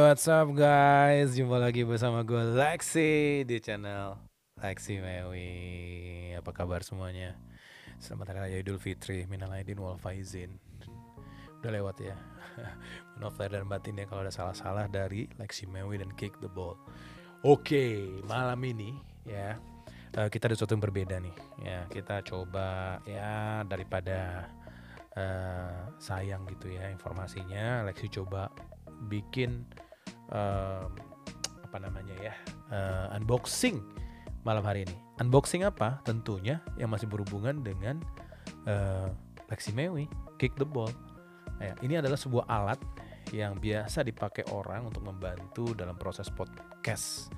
what's up guys? Jumpa lagi bersama gue Lexi di channel Lexi Mewi. Apa kabar semuanya? Selamat Hari Raya Idul Fitri, minal aidin wal faizin. Udah lewat ya. Maaf lahir dan batin ya kalau ada salah-salah dari Lexi Mewi dan Kick the Ball. Oke, malam ini ya kita ada sesuatu yang berbeda nih. Ya, kita coba ya daripada sayang gitu ya informasinya, Lexi coba bikin unboxing malam hari ini. Unboxing apa? Tentunya yang masih berhubungan dengan Lexi Mewi, Kick the Ball. Ya, ini adalah sebuah alat yang biasa dipakai orang untuk membantu dalam proses podcast.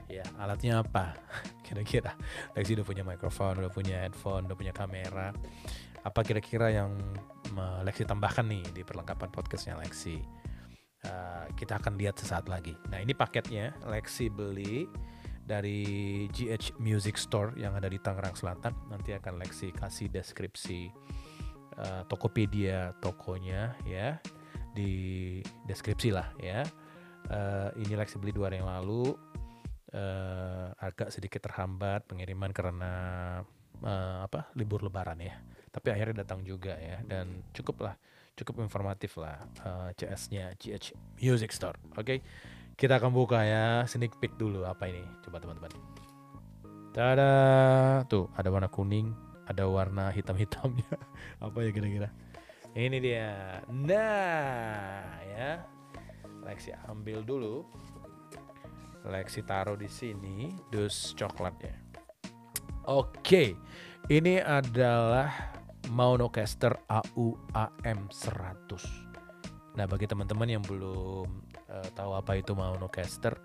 Ya, alatnya apa? Kira-kira Lexi udah punya mikrofon, udah punya headphone, udah punya kamera. Apa kira-kira yang Lexi tambahkan nih di perlengkapan podcastnya Lexi? Kita akan lihat sesaat lagi. Nah, ini paketnya Lexi beli dari GH Music Store yang ada di Tangerang Selatan. Nanti akan Lexi kasih deskripsi Tokopedia tokonya ya di deskripsi lah ya. Ini Lexi beli 2 hari yang lalu. Agak sedikit terhambat pengiriman karena libur lebaran ya. Tapi akhirnya datang juga ya, dan cukup informatif lah CS-nya GH Music Store. Oke. Kita akan buka ya, sneak peek dulu apa ini. Coba teman-teman. Tada, tuh ada warna kuning, ada warna hitam-hitamnya. Apa ya kira-kira? Ini dia. Nah, ya. Lexi ambil dulu. Lexi taruh di sini dus coklatnya. Oke. Ini adalah Maunocaster AU-AM 100. Nah, bagi teman-teman yang belum tahu apa itu Maunocaster,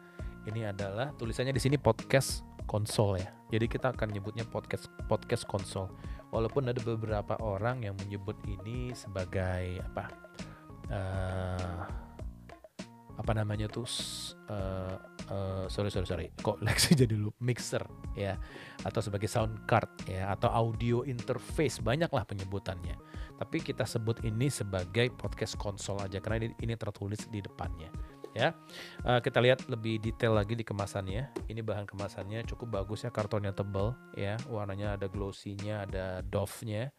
ini adalah tulisannya di sini podcast konsol ya. Jadi kita akan nyebutnya podcast konsol. Walaupun ada beberapa orang yang menyebut ini sebagai sorry kok Lexi jadi loop mixer ya, atau sebagai sound card ya, atau audio interface, banyaklah penyebutannya, tapi kita sebut ini sebagai podcast konsol aja karena ini tertulis di depannya ya. Kita lihat lebih detail lagi di kemasannya. Ini bahan kemasannya cukup bagus ya, kartonnya tebal ya, warnanya ada glossy-nya, ada doff-nya.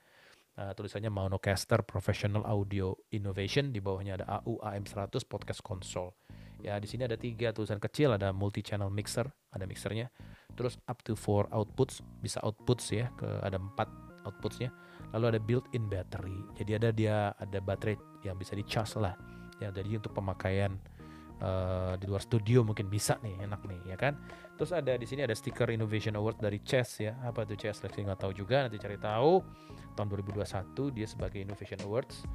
Tulisannya Maunocaster Professional Audio Innovation, di bawahnya ada AU-AM 100 podcast console. Ya, di sini ada 3 tulisan kecil, ada multi channel mixer, ada mixernya. Terus up to 4 outputs, bisa outputs ya, ada 4 outputsnya. Lalu ada built-in battery. Jadi ada baterai yang bisa di-charge lah. Ya, jadi untuk pemakaian di luar studio mungkin bisa nih, enak nih ya kan. Terus ada di sini ada stiker Innovation Award dari Chess ya. Apa itu Chess? Lexi nggak tahu juga, nanti cari tahu. Tahun 2021 dia sebagai Innovation Awards.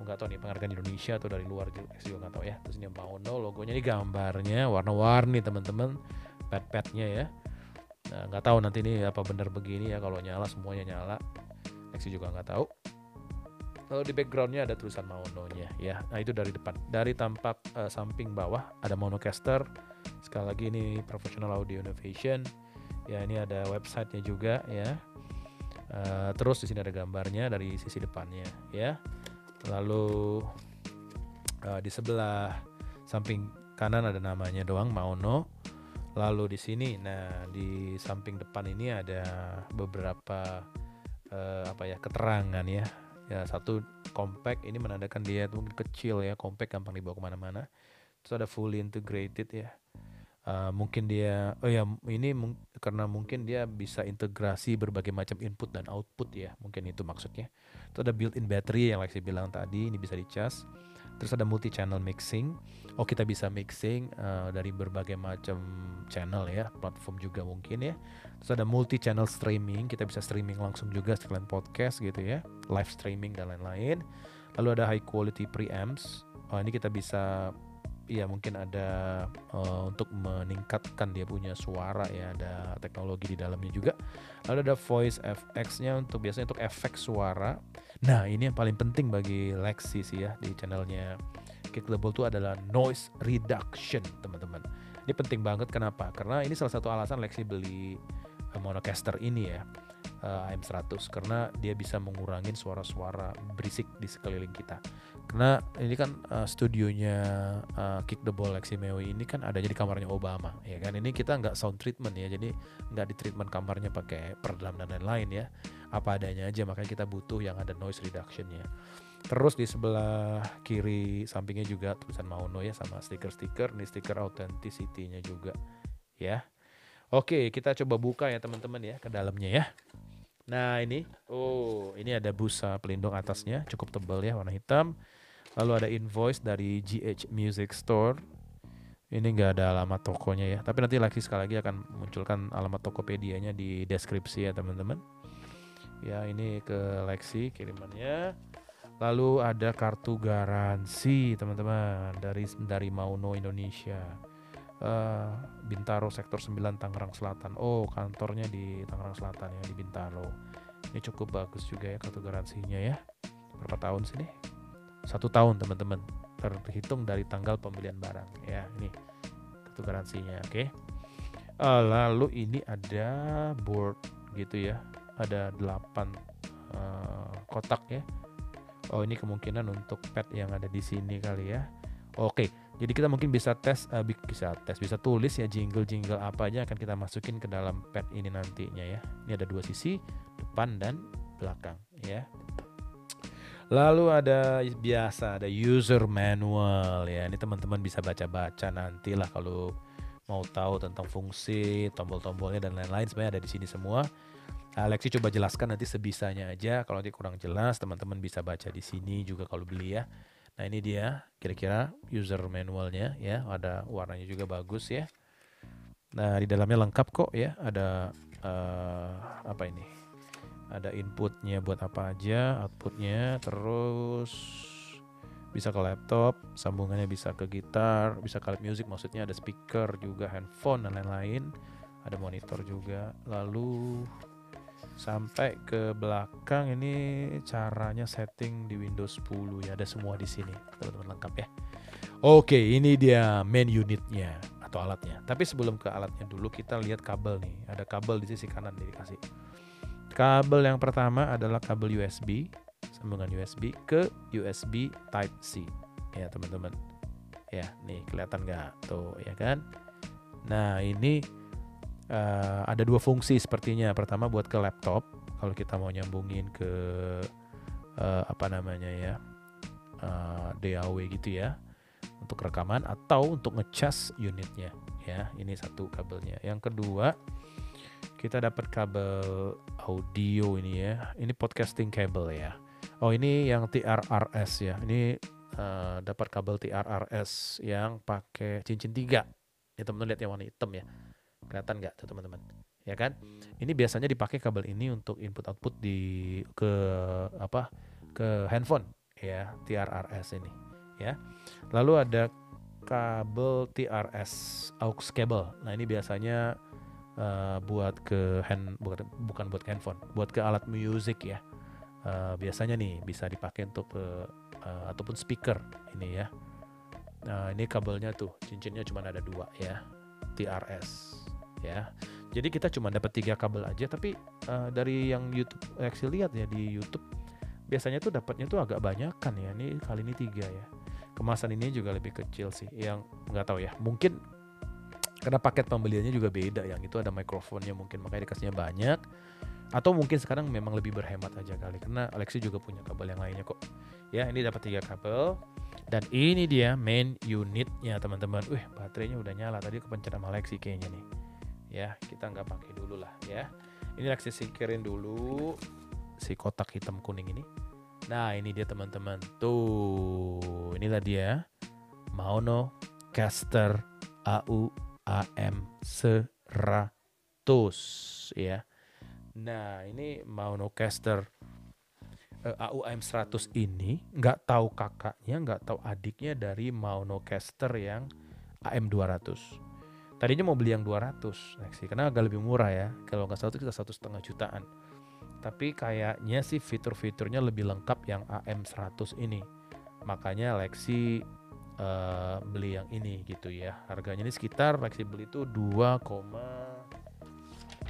Nggak tahu nih penghargaan di Indonesia atau dari luar, Lexi juga nggak tahu ya. Terus ini Mauno, logonya ini gambarnya warna-warni teman-teman, pad-padnya ya. Nggak tahu nanti ini apa benar begini ya, kalau nyala semuanya nyala. Lexi juga nggak tahu. Lalu di backgroundnya ada tulisan Mauno-nya ya. Nah, itu dari depan. Dari tampak samping bawah ada Maunocaster. Sekali lagi ini Professional Audio Innovation. Ya, ini ada websitenya juga ya. Terus di sini ada gambarnya dari sisi depannya ya. Lalu di sebelah samping kanan ada namanya doang, Mauno. Lalu di sini, nah di samping depan ini ada beberapa keterangan ya. Ya, satu compact, ini menandakan dia mungkin kecil ya, compact gampang dibawa kemana-mana. Terus ada fully integrated ya. Mungkin dia karena mungkin dia bisa integrasi berbagai macam input dan output ya, mungkin itu maksudnya. Terus ada built-in battery yang Lexi bilang tadi, ini bisa dicas. Terus ada multi channel mixing. Kita bisa mixing dari berbagai macam channel ya, platform juga mungkin ya. Terus ada multi channel streaming, kita bisa streaming langsung juga sekalian podcast gitu ya, live streaming dan lain-lain. Lalu ada high quality preamps. Ini kita bisa mungkin ada untuk meningkatkan dia punya suara ya, ada teknologi di dalamnya juga. Lalu ada voice FX-nya biasanya untuk efek suara. Nah, ini yang paling penting bagi Lexi sih ya di channelnya Kick the Ball itu adalah noise reduction, teman-teman. Ini penting banget, kenapa? Karena ini salah satu alasan Lexi beli Maunocaster ini ya. AM100 karena dia bisa mengurangi suara-suara berisik di sekeliling kita. Karena ini kan studionya Kick the Ball Lexi Mewi ini kan adanya di kamarnya Obama, ya kan. Ini kita nggak sound treatment ya, jadi nggak di treatment kamarnya pakai peredam dan lain-lain ya, apa adanya aja. Makanya kita butuh yang ada noise reductionnya. Terus di sebelah kiri sampingnya juga tulisan Mauno ya, sama stiker-stiker. Ini stiker authenticity-nya juga ya. Oke, kita coba buka ya teman-teman ya ke dalamnya ya. Nah ini ada busa pelindung atasnya, cukup tebal ya, warna hitam. Lalu ada invoice dari GH Music Store. Ini nggak ada alamat tokonya ya, tapi nanti Lexi sekali lagi akan munculkan alamat Tokopedia-nya di deskripsi ya teman-teman. Ya ini ke Lexi kirimannya. Lalu ada kartu garansi teman-teman dari Mauno Indonesia. Bintaro sektor 9 Tangerang Selatan. Kantornya di Tangerang Selatan ya, di Bintaro. Ini cukup bagus juga ya kartu garansinya ya. Berapa tahun sih nih? 1 tahun teman-teman, terhitung dari tanggal pembelian barang ya. Ini kartu garansinya, oke. Lalu ini ada board gitu ya, ada 8 kotak ya. Ini kemungkinan untuk pad yang ada di sini kali ya. Oke, jadi kita mungkin bisa tulis ya jingle apa aja akan kita masukin ke dalam pad ini nantinya ya. Ini ada 2 sisi, depan dan belakang ya. Lalu ada user manual ya. Ini teman-teman bisa baca-baca nantilah kalau mau tahu tentang fungsi, tombol-tombolnya dan lain-lain, sebenarnya ada di sini semua. Lexi coba jelaskan nanti sebisanya aja. Kalau nanti kurang jelas, teman-teman bisa baca di sini juga kalau beli ya. Nah ini dia kira-kira user manualnya ya, ada warnanya juga bagus ya. Nah di dalamnya lengkap kok ya, ada apa ini? Ada inputnya buat apa aja, outputnya, terus bisa ke laptop, sambungannya bisa ke gitar, bisa ke alat music, maksudnya ada speaker juga, handphone dan lain-lain, ada monitor juga. Lalu sampai ke belakang ini caranya setting di Windows 10 ya, ada semua di sini teman-teman, lengkap ya. Oke, ini dia main unitnya atau alatnya. Tapi sebelum ke alatnya dulu kita lihat kabel nih, ada kabel di sisi kanan nih dikasih. Kabel yang pertama adalah kabel USB, sambungan USB ke USB Type-C ya teman-teman. Ya, nih kelihatan nggak tuh ya kan? Nah ini ada 2 fungsi sepertinya. Pertama buat ke laptop, kalau kita mau nyambungin ke DAW gitu ya, untuk rekaman atau untuk ngecas unitnya ya. Ini satu kabelnya. Yang kedua kita dapat kabel audio ini ya. Ini podcasting cable ya. Ini yang TRRS ya. Ini dapat kabel TRRS yang pakai cincin 3. Ya teman-teman lihat yang warna hitam ya. Kelihatan nggak tuh teman-teman? Ya kan? Ini biasanya dipakai kabel ini untuk input output ke handphone ya, TRRS ini ya. Lalu ada kabel TRS aux cable. Nah ini biasanya buat ke bukan buat handphone, buat ke alat music ya. Biasanya nih bisa dipakai untuk ataupun speaker ini ya. Ini kabelnya tuh cincinnya cuma ada 2 ya, TRS ya. Jadi kita cuma dapat 3 kabel aja, tapi dari yang YouTube Lexi lihat ya di YouTube biasanya tuh dapatnya tuh agak banyakan ya. Ini kali ini 3 ya. Kemasan ini juga lebih kecil sih, yang nggak tahu ya, mungkin karena paket pembeliannya juga beda, yang itu ada mikrofonnya mungkin makanya dikasihnya banyak, atau mungkin sekarang memang lebih berhemat aja kali, karena Lexi juga punya kabel yang lainnya kok ya. Ini dapat 3 kabel dan ini dia main unitnya teman-teman. Baterainya udah nyala, tadi kepencet sama Lexi kayaknya nih ya. Kita nggak pakai dulu lah ya. Ini Lexi singkirin dulu si kotak hitam kuning ini. Nah ini dia teman-teman, tuh inilah dia Mauno Caster AU AM100 ya. Nah ini Mauno Caster AU AM100 ini nggak tahu kakaknya, nggak tahu adiknya dari Mauno Caster yang AM200. Tadinya mau beli yang 200 Lexi, karena agak lebih murah ya. Kalau nggak salah itu kita 1,5 jutaan. Tapi kayaknya sih fitur-fiturnya lebih lengkap yang AM100 ini. Makanya Lexi beli yang ini gitu ya. Harganya ini sekitar Lexi beli itu 2,5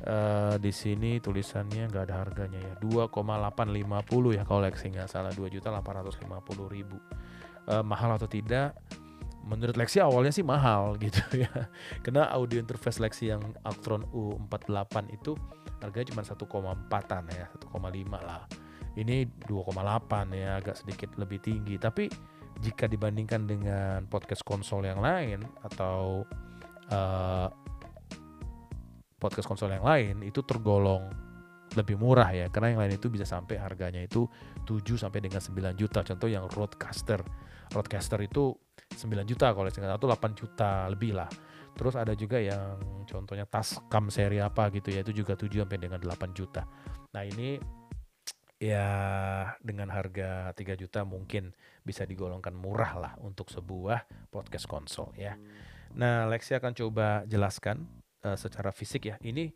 Di sini tulisannya nggak ada harganya ya, 2,850 ya kalau Lexi nggak salah, 2.850.000. Mahal atau tidak? Menurut Lexi awalnya sih mahal gitu ya. Karena audio interface Lexi yang Actron U48 itu harganya cuma 1,4-an ya, 1,5 lah. Ini 2,8 ya, agak sedikit lebih tinggi. Tapi jika dibandingkan dengan podcast konsol yang lain atau podcast konsol yang lain, itu tergolong lebih murah ya, karena yang lain itu bisa sampai harganya itu 7 sampai dengan 9 juta. Contoh yang Rodecaster itu 9 juta kalau saya atau 8 juta lebih lah. Terus ada juga yang contohnya Tascam seri apa gitu ya, itu juga 7 sampai dengan 8 juta. Nah ini ya dengan harga 3 juta mungkin bisa digolongkan murah lah untuk sebuah podcast konsol ya. Nah Lexi akan coba jelaskan secara fisik ya. Ini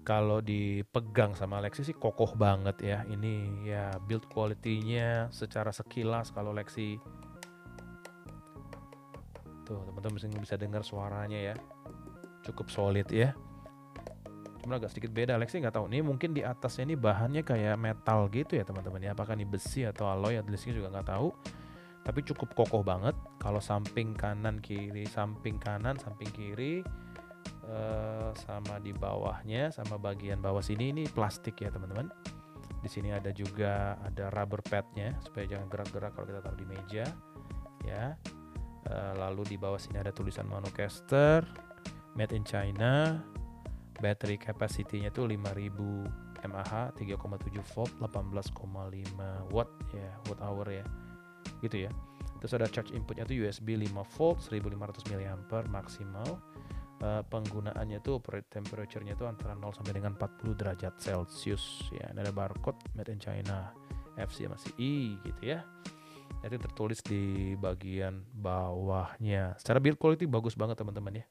kalau dipegang sama Lexi sih kokoh banget ya. Ini ya build quality-nya secara sekilas kalau Lexi tuh teman-teman bisa dengar suaranya ya. Cukup solid ya. Cuma agak sedikit beda, Lexi nggak tahu. Ini mungkin di atasnya ini bahannya kayak metal gitu ya teman-teman ya. Apakah ini besi atau alloy, Lexi juga nggak tahu. Tapi cukup kokoh banget. Kalau samping kanan kiri, samping kanan, samping kiri, sama di bawahnya, sama bagian bawah sini ini plastik ya teman-teman. Di sini ada juga ada rubber padnya supaya jangan gerak-gerak kalau kita taruh di meja ya. Lalu di bawah sini ada tulisan Monocaster, made in China. Battery capacity-nya tuh 5000 mAh, 3,7 volt, 18,5 watt ya, watt hour ya. Gitu ya. Terus ada charge inputnya tuh USB 5 volt, 1500 mAh maksimal. Penggunaannya tuh temperature-nya tuh antara 0 sampai dengan 40 derajat Celcius ya. Ada barcode made in China, FC sama CE gitu ya. Itu tertulis di bagian bawahnya. Secara build quality bagus banget teman-teman ya.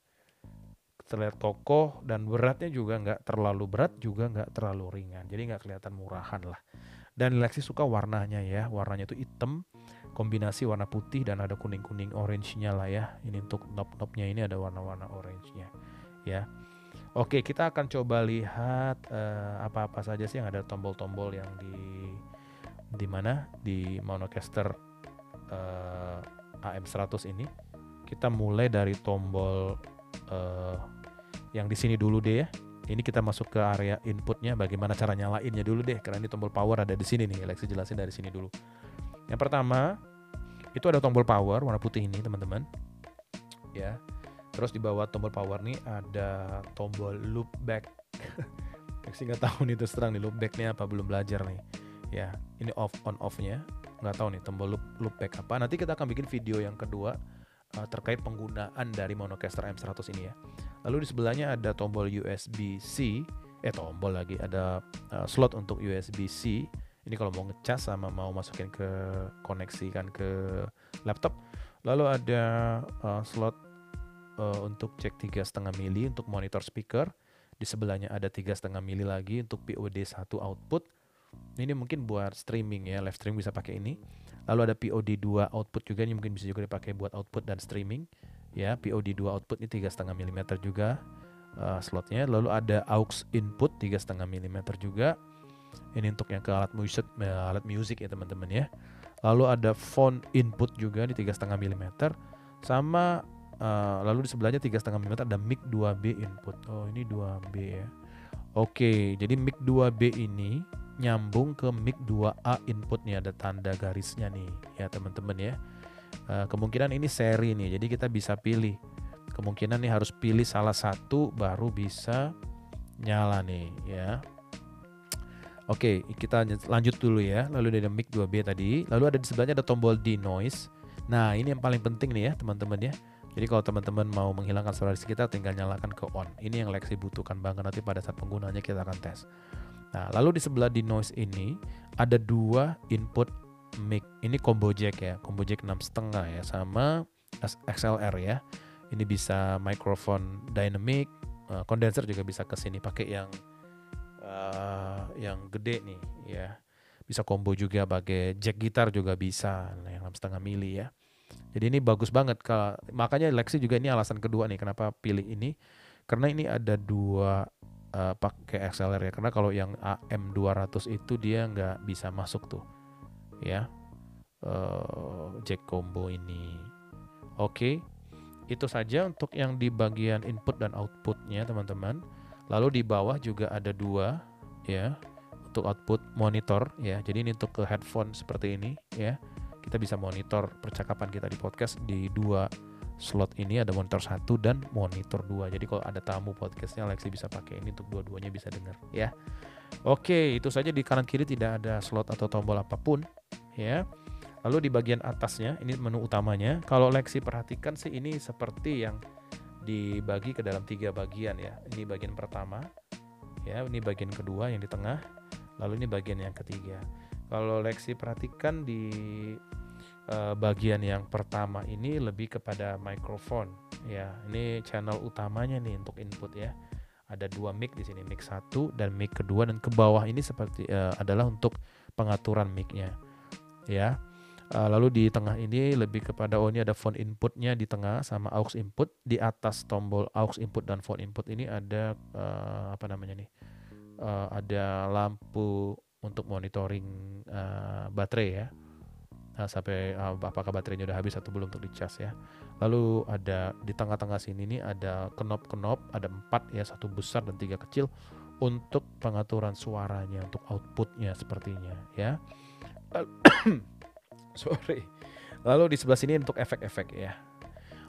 Terlihat kokoh dan beratnya juga nggak terlalu berat, juga nggak terlalu ringan. Jadi nggak kelihatan murahan lah. Dan Lexi suka warnanya ya. Warnanya tuh hitam, kombinasi warna putih dan ada kuning-kuning orange-nya lah ya. Ini untuk knob-knobnya ini ada warna-warna orange-nya ya. Oke, kita akan coba lihat apa-apa saja sih yang ada tombol-tombol yang di mana di Monocaster AM100 ini. Kita mulai dari tombol yang di sini dulu deh ya. Ini kita masuk ke area inputnya, bagaimana cara nyalainnya dulu deh, karena ini tombol power ada di sini nih. Lexi jelasin dari sini dulu. Yang pertama itu ada tombol power warna putih ini teman-teman ya. Terus di bawah tombol power nih ada tombol loop back. Lexi nggak tahu nih terus terang nih loop backnya apa, belum belajar nih ya. Ini off on off-nya nggak tahu nih tombol loop back apa. Nanti kita akan bikin video yang kedua terkait penggunaan dari Monocaster M100 ini ya. Lalu di sebelahnya ada tombol USB-C, tombol lagi ada slot untuk USB-C. Ini kalau mau ngecas sama mau masukin ke koneksikan ke laptop. Lalu ada slot untuk cek 3,5 mili untuk monitor speaker. Di sebelahnya ada 3,5 mili lagi untuk POD1 output. Ini mungkin buat streaming ya, live streaming bisa pakai ini. Lalu ada POD2 output juga, ini mungkin bisa juga dipakai buat output dan streaming ya. POD2 output ini 3,5 mm juga slotnya. Lalu ada aux input 3,5 mm juga. Ini untuk yang ke alat music ya teman-teman ya. Lalu ada phone input juga di 3,5 mm. Sama lalu di sebelahnya 3,5 mm ada mic 2B input. Oh ini 2B ya. Oke, jadi mic 2B ini nyambung ke mic 2A inputnya, ada tanda garisnya nih ya teman-teman ya. Kemungkinan ini seri nih, jadi kita bisa pilih. Kemungkinan nih harus pilih salah satu baru bisa nyala nih ya. Oke, kita lanjut dulu ya. Lalu ada mic 2B tadi. Lalu ada di sebelahnya ada tombol denoise. Nah ini yang paling penting nih ya teman-teman ya. Jadi kalau teman-teman mau menghilangkan suara di sekitar, tinggal nyalakan ke on. Ini yang Lexi butuhkan banget, nanti pada saat penggunaannya kita akan tes. Nah lalu di sebelah denoise ini ada 2 input mic. Ini combo jack ya, combo jack 6,5 ya, sama XLR ya. Ini bisa microphone dynamic, condenser juga bisa ke sini pakai yang gede nih ya. Bisa combo juga pakai jack gitar juga bisa, yang 6,5 mili ya. Jadi ini bagus banget, makanya Lexi juga ini alasan kedua nih kenapa pilih ini, karena ini ada 2 pakai XLR ya, karena kalau yang AM200 itu dia nggak bisa masuk tuh ya, jack combo ini. Oke, itu saja untuk yang di bagian input dan outputnya teman-teman. Lalu di bawah juga ada dua ya untuk output monitor ya. Jadi ini untuk ke headphone seperti ini ya. Kita bisa monitor percakapan kita di podcast di dua slot ini, ada monitor 1 dan monitor 2. Jadi kalau ada tamu podcastnya, Lexi bisa pakai ini untuk dua-duanya bisa dengar ya. Oke, itu saja. Di kanan kiri tidak ada slot atau tombol apapun ya. Lalu di bagian atasnya ini menu utamanya. Kalau Lexi perhatikan sih ini seperti yang dibagi ke dalam 3 bagian ya. Ini bagian pertama ya, ini bagian kedua yang di tengah, lalu ini bagian yang ketiga. Kalau Lexi perhatikan di bagian yang pertama ini lebih kepada mikrofon ya. Ini channel utamanya nih untuk input ya. Ada 2 mic di sini, mic 1 dan mic kedua, dan ke bawah ini seperti adalah untuk pengaturan mic-nya ya. Lalu di tengah ini lebih kepada ini ada phone inputnya di tengah sama aux input. Di atas tombol aux input dan phone input ini ada ada lampu untuk monitoring baterai ya. Sampai apakah baterainya udah habis atau belum untuk dicas ya. Lalu ada di tengah-tengah sini nih ada knop-knop, ada 4 ya, 1 besar dan 3 kecil untuk pengaturan suaranya, untuk outputnya sepertinya ya. Sorry. Lalu di sebelah sini untuk efek-efek ya.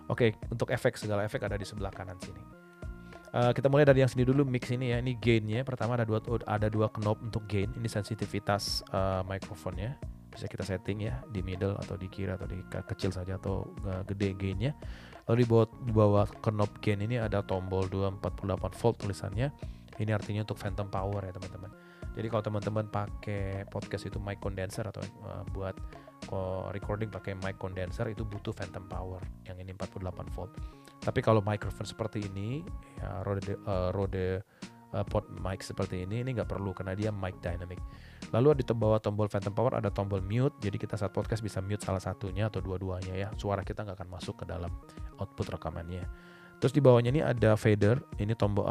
Oke, untuk efek, segala efek ada di sebelah kanan sini. Kita mulai dari yang sini dulu, mix ini ya. Ini gainnya. Pertama ada dua knob untuk gain. Ini sensitivitas mikrofonnya. Bisa kita setting ya di middle atau di kiri atau di kecil saja atau gede gainnya. Lalu di bawah knob gain ini ada tombol 248 volt tulisannya. Ini artinya untuk phantom power ya teman-teman. Jadi kalau teman-teman pakai podcast itu mic condenser atau buat recording pakai mic condenser itu butuh phantom power yang ini 48 volt. Tapi kalau microphone seperti ini ya, Rode pod mic seperti ini nggak perlu karena dia mic dynamic. Lalu di bawah tombol phantom power ada tombol mute, jadi kita saat podcast bisa mute salah satunya atau dua-duanya ya. Suara kita nggak akan masuk ke dalam output rekamannya. Terus di bawahnya ini ada fader, ini tombol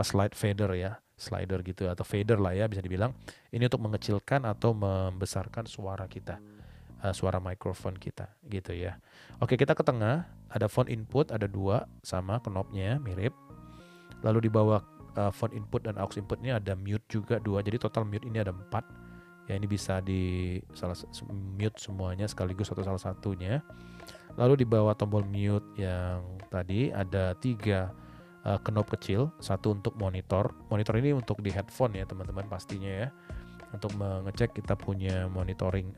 slide fader ya, slider gitu atau fader lah ya bisa dibilang. Ini untuk mengecilkan atau membesarkan suara kita, suara mikrofon kita gitu ya. Oke, kita ke tengah, ada phone input, ada 2 sama knobnya mirip. Lalu di bawah phone input dan aux inputnya ada mute juga 2, jadi total mute ini ada 4 ya. Ini bisa di mute semuanya sekaligus atau salah satunya. Lalu di bawah tombol mute yang tadi ada 3 knob kecil, 1 untuk monitor ini untuk di headphone ya teman-teman pastinya ya, untuk mengecek kita punya monitoring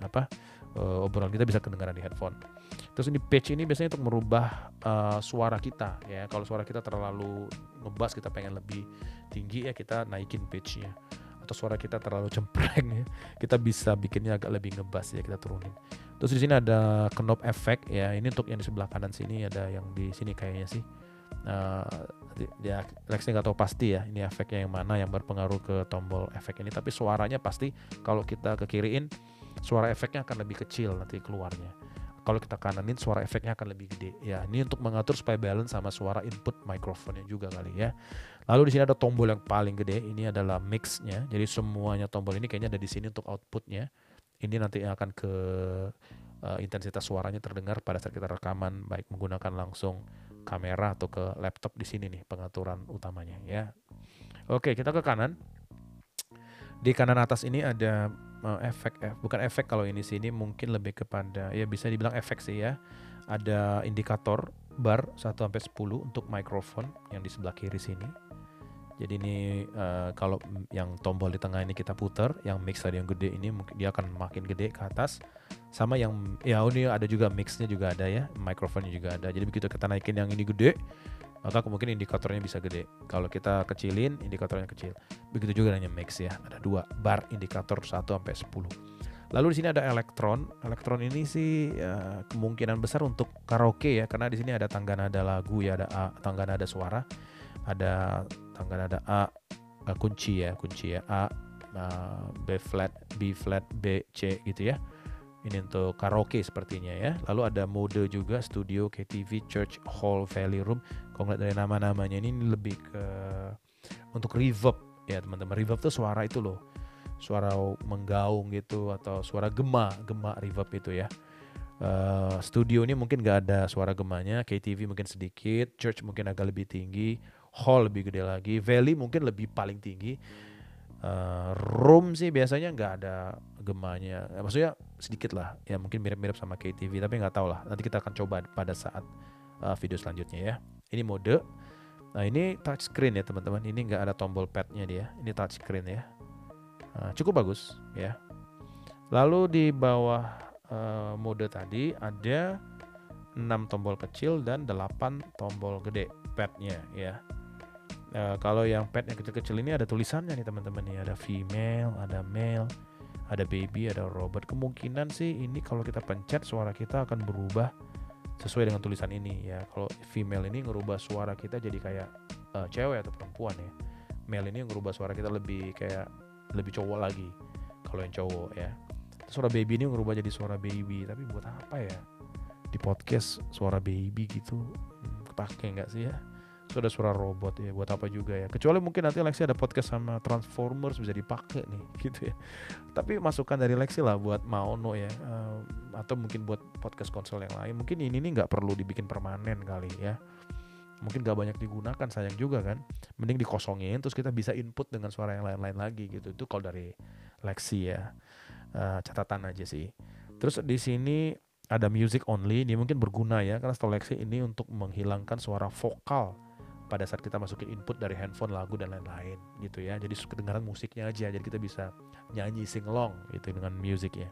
obrolan kita bisa kedengaran di headphone. Terus ini pitch ini biasanya untuk merubah suara kita ya. Kalau suara kita terlalu ngebass, kita pengen lebih tinggi ya, kita naikin pitchnya. Atau suara kita terlalu cempreng ya, kita bisa bikinnya agak lebih ngebass ya, kita turunin. Terus di sini ada knob efek ya. Ini untuk yang di sebelah kanan sini, ada yang di sini kayaknya sih. Ya Lexi nggak tahu pasti ya ini efeknya yang mana yang berpengaruh ke tombol efek ini, tapi suaranya pasti kalau kita ke kiriin suara efeknya akan lebih kecil nanti keluarnya. Kalau kita kananin suara efeknya akan lebih gede ya. Ini untuk mengatur supaya balance sama suara input mikrofonnya juga kali ya. Lalu di sini ada tombol yang paling gede, ini adalah mix-nya. Jadi semuanya tombol ini kayaknya ada di sini untuk outputnya. Ini nanti akan ke intensitas suaranya terdengar pada saat kita rekaman, baik menggunakan langsung kamera atau ke laptop. Di sini nih pengaturan utamanya ya. Oke, kita ke kanan. Di kanan atas ini ada bukan efek kalau ini sih, ini mungkin lebih kepada ya bisa dibilang efek sih ya. Ada indikator bar 1 sampai 10 untuk mikrofon yang di sebelah kiri sini. Jadi ini kalau yang tombol di tengah ini kita putar, yang mix tadi yang gede ini mungkin dia akan makin gede ke atas. Sama yang ya ini ada juga mixnya juga ada ya, mikrofonnya juga ada. Jadi begitu kita naikin yang ini gede, maka mungkin indikatornya bisa gede. Kalau kita kecilin, indikatornya kecil. Begitu juga dengan mix ya. Ada 2 bar indikator 1 sampai 10. Lalu di sini ada elektron. Elektron ini sih kemungkinan besar untuk karaoke ya, karena di sini ada tangga nada lagu ya, ada A, tangga nada suara, ada tangga nada A, kunci ya A, B flat, B flat, B, C gitu ya. Ini untuk karaoke sepertinya ya. Lalu ada mode juga studio, KTV, church, hall, valley room. Kalau ngeliat dari nama-namanya ini lebih ke Untuk reverb ya teman-teman, reverb tuh suara itu loh, suara menggaung gitu atau suara gema reverb itu ya. Studio ini mungkin gak ada suara gemanya, KTV mungkin sedikit, church mungkin agak lebih tinggi, hall lebih gede lagi, valley mungkin lebih paling tinggi. Room sih biasanya nggak ada gemanya, maksudnya sedikit lah ya, mungkin mirip-mirip sama KTV tapi nggak tahu lah, nanti kita akan coba pada saat video selanjutnya ya. Ini mode, nah ini touchscreen ya teman-teman, ini nggak ada tombol padnya dia, ini touchscreen ya. Cukup bagus ya. Lalu di bawah mode tadi ada 6 tombol kecil dan 8 tombol gede padnya ya. Kalau yang pad yang kecil-kecil ini ada tulisannya nih teman-teman nih, ada female, ada male, ada baby, ada robot. Kemungkinan sih ini kalau kita pencet suara kita akan berubah sesuai dengan tulisan ini ya. Kalau female ini ngerubah suara kita jadi kayak cewek atau perempuan ya. Male ini ngerubah suara kita lebih kayak lebih cowok lagi kalau yang cowok ya. Suara baby ini ngerubah jadi suara baby, tapi buat apa ya di podcast suara baby gitu, kepake nggak sih ya? Ada suara robot ya, buat apa juga ya, kecuali mungkin nanti Lexi ada podcast sama Transformers bisa dipakai nih gitu ya. Tapi masukan dari Lexi lah buat Maono ya, atau mungkin buat podcast konsol yang lain, mungkin ini nih nggak perlu dibikin permanen kali ya, mungkin nggak banyak digunakan, sayang juga kan, mending dikosongin terus kita bisa input dengan suara yang lain-lain lagi gitu. Itu kalau dari Lexi ya, catatan aja sih. Terus di sini ada music only, ini mungkin berguna ya, karena setahu Lexi ini untuk menghilangkan suara vokal pada saat kita masukin input dari handphone, lagu dan lain-lain gitu ya. Jadi kedengaran musiknya aja, jadi kita bisa nyanyi sing-along gitu dengan musiknya.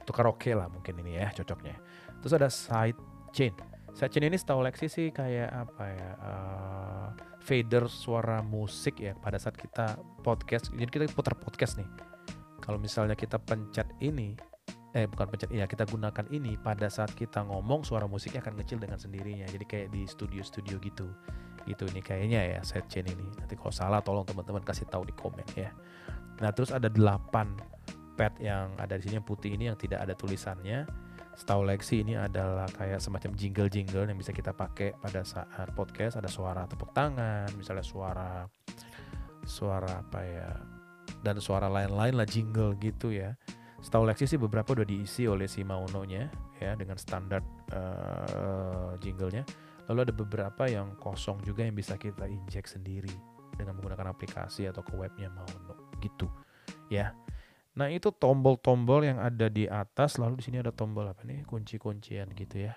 Untuk karaoke lah mungkin ini ya cocoknya. Terus ada side chain. Side chain ini setahu Lexi sih kayak apa ya, fader suara musik ya pada saat kita podcast. Jadi kita putar podcast nih. Kalau misalnya kita pencet ini, bukan pencet, ya kita gunakan ini pada saat kita ngomong, suara musiknya akan kecil dengan sendirinya. Jadi kayak di studio gitu. Gitu ini kayaknya ya sidechain ini. Nanti kalau salah tolong teman-teman kasih tahu di komen ya. Nah, terus ada 8 pad yang ada di sini yang putih ini yang tidak ada tulisannya. Setahu Lexi ini adalah kayak semacam jingle-jingle yang bisa kita pakai pada saat podcast. Ada suara tepuk tangan, misalnya suara apa ya, dan suara lain-lain lah, jingle gitu ya. Setahu Lexi sih beberapa udah diisi oleh si Maono-nya ya dengan standar jinglenya. Lalu ada beberapa yang kosong juga yang bisa kita injek sendiri dengan menggunakan aplikasi atau ke webnya Maono gitu ya. Nah, itu tombol-tombol yang ada di atas. Lalu di sini ada tombol apa nih? Kunci-kuncian gitu ya.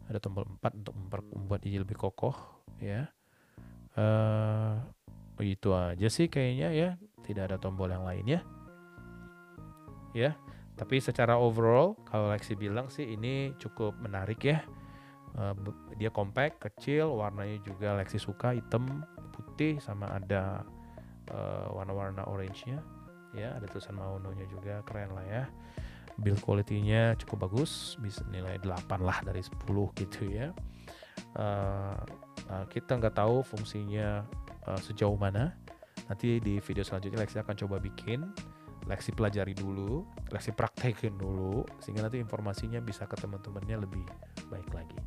Ada tombol 4 untuk membuat ini lebih kokoh ya. Itu aja sih kayaknya ya. Tidak ada tombol yang lain ya. Tapi secara overall kalau Lexi bilang sih ini cukup menarik ya. Dia compact, kecil, warnanya juga Lexi suka, hitam, putih, sama ada warna-warna orange-nya ya. Ada tulisan Maono-nya juga, keren lah ya. Build quality-nya cukup bagus, bisa nilai 8 lah dari 10 gitu ya. Kita nggak tahu fungsinya sejauh mana. Nanti di video selanjutnya Lexi akan coba bikin, Lexi pelajari dulu, Lexi praktekin dulu, sehingga nanti informasinya bisa ke teman-temannya lebih baik lagi.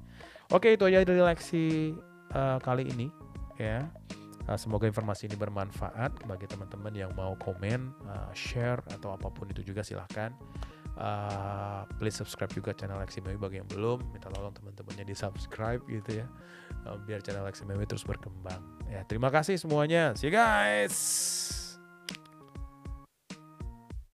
Oke, itu aja dari Lexi kali ini ya. Semoga informasi ini bermanfaat bagi teman-teman yang mau komen, share atau apapun itu juga silahkan. Please subscribe juga channel Lexi Mewi bagi yang belum. Minta tolong teman-temannya di subscribe gitu ya, biar channel Lexi Mewi terus berkembang ya. Terima kasih semuanya, see you guys.